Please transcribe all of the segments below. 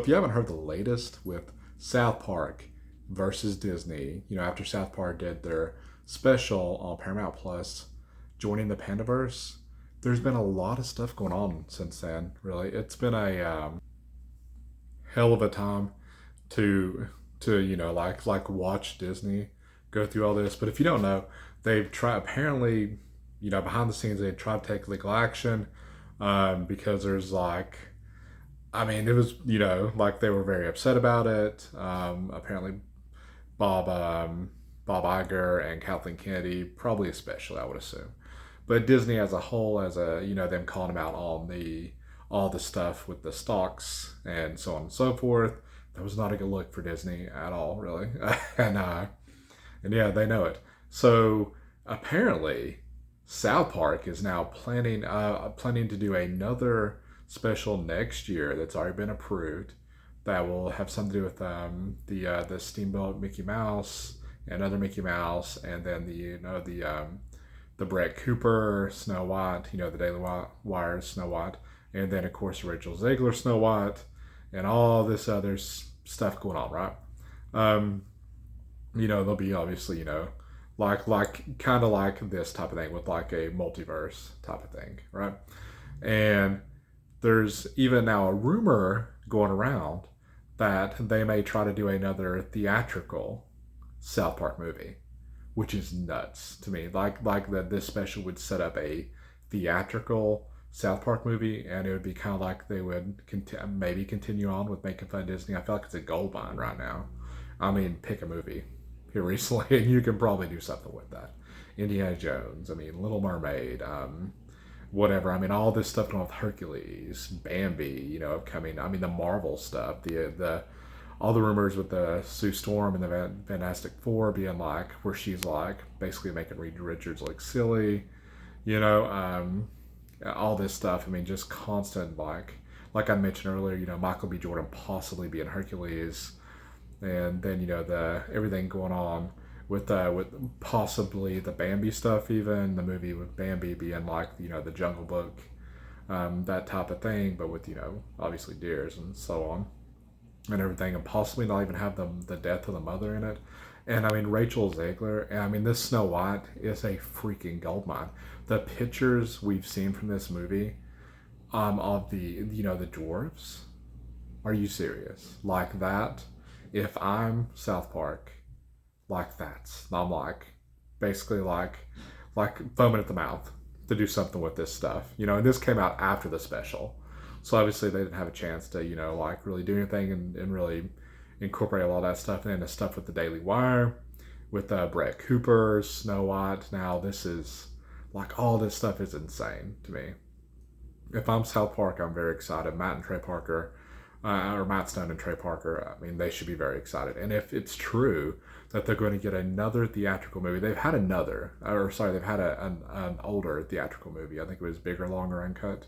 If you haven't heard the latest with South Park versus Disney, after South Park did their special on Paramount Plus, joining the Panderverse, there's been a lot of stuff going on since then. Really, it's been a hell of a time to like watch Disney go through all this. But if you don't know, they've tried apparently, behind the scenes they tried to take legal action because there's it was, like they were very upset about it. Apparently, Bob, Bob Iger and Kathleen Kennedy, probably especially, I would assume. But Disney as a whole, as them calling them out on all the stuff with the stocks and so on and so forth, that was not a good look for Disney at all, really. and and yeah, they know it. So apparently, South Park is now planning to do another special next year that's already been approved that will have something to do with the Steamboat Mickey Mouse and other Mickey Mouse, and then the Brett Cooper Snow White, the Daily Wire Snow White, and then of course Rachel Zegler Snow White, and all this other stuff going on, right? Um, there'll be obviously like kind of like this type of thing with like a multiverse type of thing, right? And there's even now a rumor going around that they may try to do another theatrical South Park movie, which is nuts to me. Like that this special would set up a theatrical South Park movie, and it would be kind of like they would maybe continue on with making fun of Disney. I feel like it's a gold mine right now. I mean, pick a movie here recently, and you can probably do something with that. Indiana Jones, Little Mermaid, whatever. All this stuff going on with Hercules, Bambi, upcoming. The Marvel stuff, the all the rumors with the Sue Storm and the Fantastic Four being like where she's like basically making Reed Richards look silly, you know, all this stuff. Just constant like I mentioned earlier, Michael B. Jordan possibly being Hercules, and then the everything going on with possibly the Bambi stuff, even the movie with Bambi being like the Jungle Book, that type of thing, but with obviously deers and so on and everything, and possibly not even have the death of the mother in it. And Rachel Zegler, and this Snow White is a freaking goldmine. The pictures we've seen from this movie, of the dwarves. Are you serious? Like that? If I'm South Park, like that, I'm like basically like foaming at the mouth to do something with this stuff. And this came out after the special, so obviously they didn't have a chance to like really do anything and really incorporate a lot of that stuff. And then the stuff with the Daily Wire, with Brett Cooper, Snow White. Now this is like all this stuff is insane to me. If I'm South Park, I'm very excited. Matt and Trey Parker, or Matt Stone and Trey Parker, they should be very excited. And if it's true that they're going to get another theatrical movie, they've had they've had an older theatrical movie. I think it was Bigger, Longer, Uncut,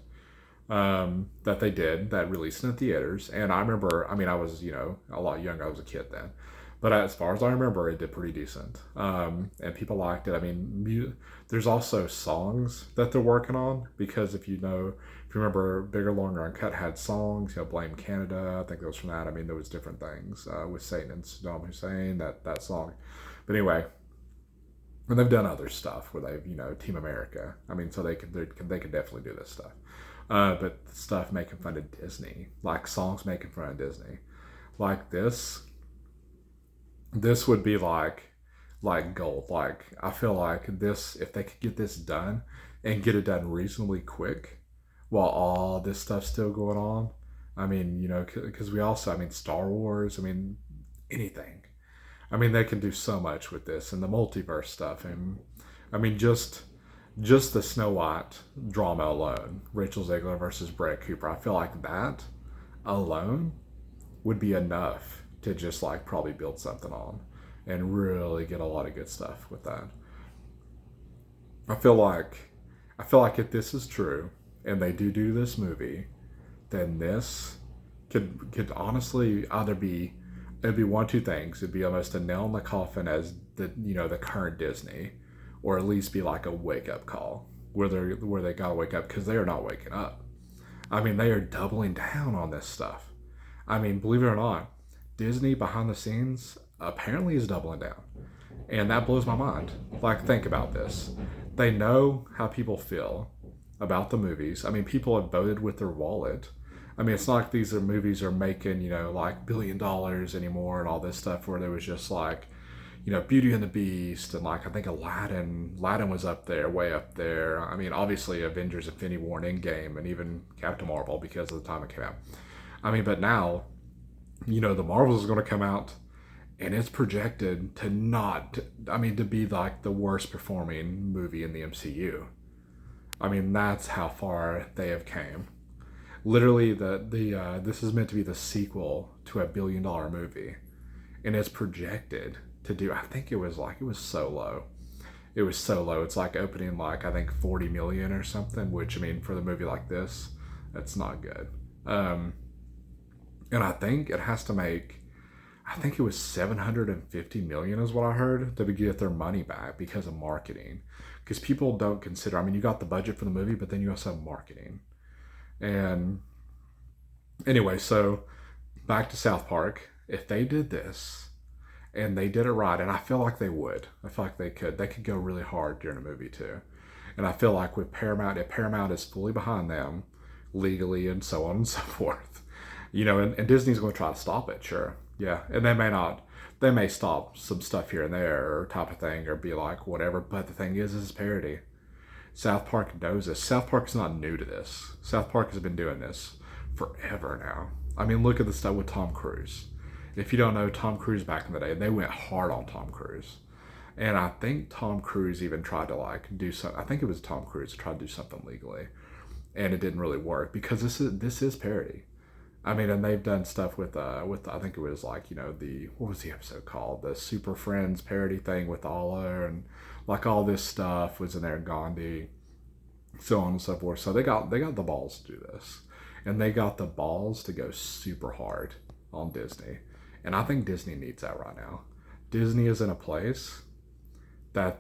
that they did that released in the theaters. And I remember, I was a lot younger. I was a kid then, but as far as I remember, it did pretty decent. And people liked it. There's also songs that they're working on, because if you remember, Bigger, Longer, Uncut had songs. Blame Canada. I think it was from that. there was different things with Satan and Saddam Hussein. That song. But anyway, and they've done other stuff where they've Team America. So they could definitely do this stuff. But stuff making fun of Disney, like songs making fun of Disney, like this would be like gold. Like I feel like this, if they could get this done and get it done reasonably quick while all this stuff's still going on. Because we also, Star Wars, anything. They can do so much with this and the multiverse stuff. And just the Snow White drama alone, Rachel Zegler versus Brett Cooper, I feel like that alone would be enough to just like probably build something on and really get a lot of good stuff with that. I feel like if this is true and they do this movie, then this could honestly either be, it'd be one of two things. It'd be almost a nail in the coffin as the current Disney, or at least be like a wake up call where they gotta wake up, because they are not waking up. They are doubling down on this stuff. I mean, believe it or not, Disney behind the scenes apparently is doubling down. And that blows my mind. Like, think about this. They know how people feel about the movies. I mean, people have voted with their wallet. I mean, it's not like these movies are making, like $1 billion anymore and all this stuff where there was just like, Beauty and the Beast and like, I think Aladdin. Aladdin was up there, way up there. I mean, obviously Avengers Infinity War and Endgame and even Captain Marvel because of the time it came out. I mean, but now, the Marvels is going to come out and it's projected to not, I mean, to be like the worst performing movie in the MCU. I mean, that's how far they have came. Literally, the this is meant to be the sequel to a $1 billion movie, and it's projected to do. I think it was so low. It was so low. It's like opening like I think 40 million or something. Which I mean, for the movie like this, that's not good. And I think it has to make. I think it was 750 million is what I heard to get their money back because of marketing. Because people don't consider. I mean, you got the budget for the movie, but then you also have marketing. And anyway, so back to South Park. If they did this and they did it right, and I feel like they would, I feel like they could go really hard during a movie too. And I feel like with Paramount, if Paramount is fully behind them legally and so on and so forth, and Disney's going to try to stop it, sure. Yeah. And they may not, they may stop some stuff here and there or type of thing or be like, whatever. But the thing is it's parody. South Park knows this. South Park's not new to this. South Park has been doing this forever now. I mean, look at the stuff with Tom Cruise. If you don't know, Tom Cruise back in the day, they went hard on Tom Cruise. And I think Tom Cruise even tried to like do something. I think it was Tom Cruise who tried to do something legally. And it didn't really work because this is parody. I mean, and they've done stuff with I think it was like, the, what was the episode called? The Super Friends parody thing with Allah and like all this stuff was in there, Gandhi, so on and so forth. So they got the balls to do this. And they got the balls to go super hard on Disney. And I think Disney needs that right now. Disney is in a place that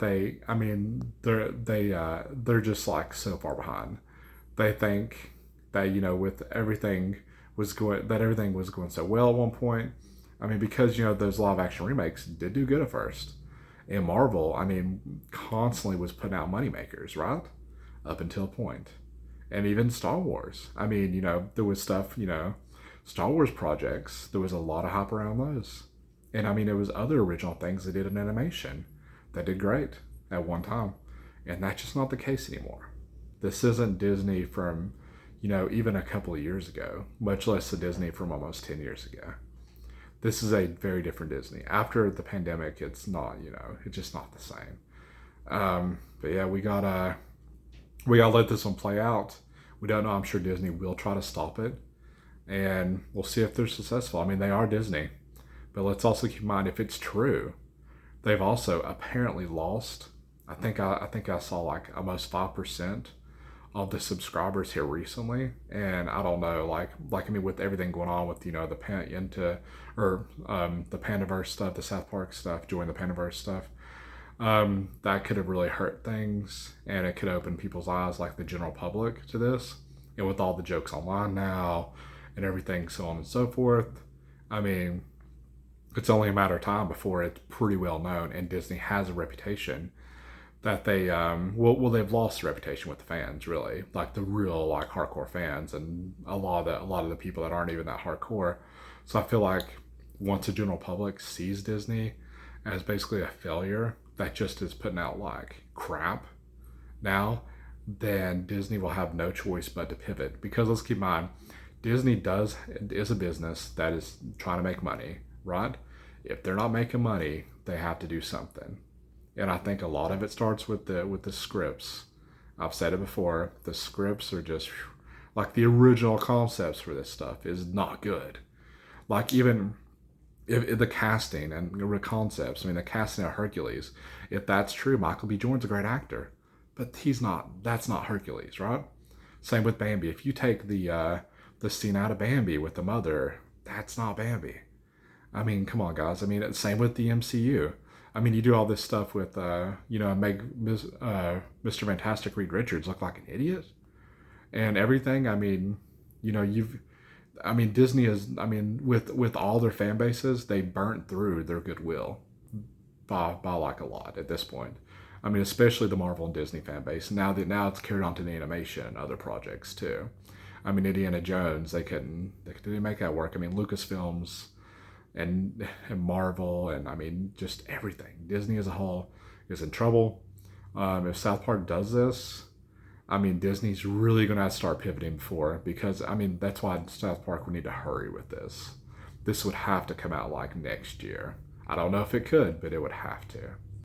they're just like so far behind. They think that, with everything was going so well at one point. I mean, because, those live action remakes did do good at first. And Marvel, I mean, constantly was putting out moneymakers, right? Up until a point. And even Star Wars. I mean, there was stuff, Star Wars projects, there was a lot of hype around those. And I mean, it was other original things they did in animation that did great at one time. And that's just not the case anymore. This isn't Disney from, even a couple of years ago, much less the Disney from almost 10 years ago. This is a very different Disney. After the pandemic, it's not, it's just not the same. But yeah, we gotta let this one play out. We don't know. I'm sure Disney will try to stop it, and we'll see if they're successful. I mean, they are Disney, but let's also keep in mind if it's true, they've also apparently lost. I think I saw like almost 5% of the subscribers here recently, and I don't know, like I mean, with everything going on with the Panderverse stuff, the South Park stuff, join the Panderverse stuff, that could have really hurt things, and it could open people's eyes, like the general public, to this. And with all the jokes online now and everything, so on and so forth, I mean, it's only a matter of time before it's pretty well known, and Disney has a reputation that they they've lost the reputation with the fans, really, like the real like hardcore fans, and a lot of the people that aren't even that hardcore. So I feel like once the general public sees Disney as basically a failure that just is putting out like crap now, then Disney will have no choice but to pivot. Because let's keep in mind, Disney is a business that is trying to make money, right? If they're not making money, they have to do something. And I think a lot of it starts with the scripts. I've said it before, the scripts are just like the original concepts for this stuff is not good. Like even if the casting and the concepts, I mean the casting of Hercules, if that's true, Michael B. Jordan's a great actor, but that's not Hercules, right? Same with Bambi. If you take the scene out of Bambi with the mother, that's not Bambi. I mean, come on, guys. I mean, same with the MCU. I mean, you do all this stuff with, make Mr. Fantastic Reed Richards look like an idiot and everything. I mean, I mean, Disney is. I mean, with all their fan bases, they burnt through their goodwill by like a lot at this point. I mean, especially the Marvel and Disney fan base. Now it's carried on to the animation and other projects too. I mean, Indiana Jones, they couldn't make that work. I mean, Lucasfilms and Marvel and I mean just everything. Disney as a whole is in trouble. If South Park does this, I mean Disney's really gonna have to start pivoting before because I mean that's why South Park would need to hurry with this. This would have to come out like next year. I don't know if it could, but it would have to.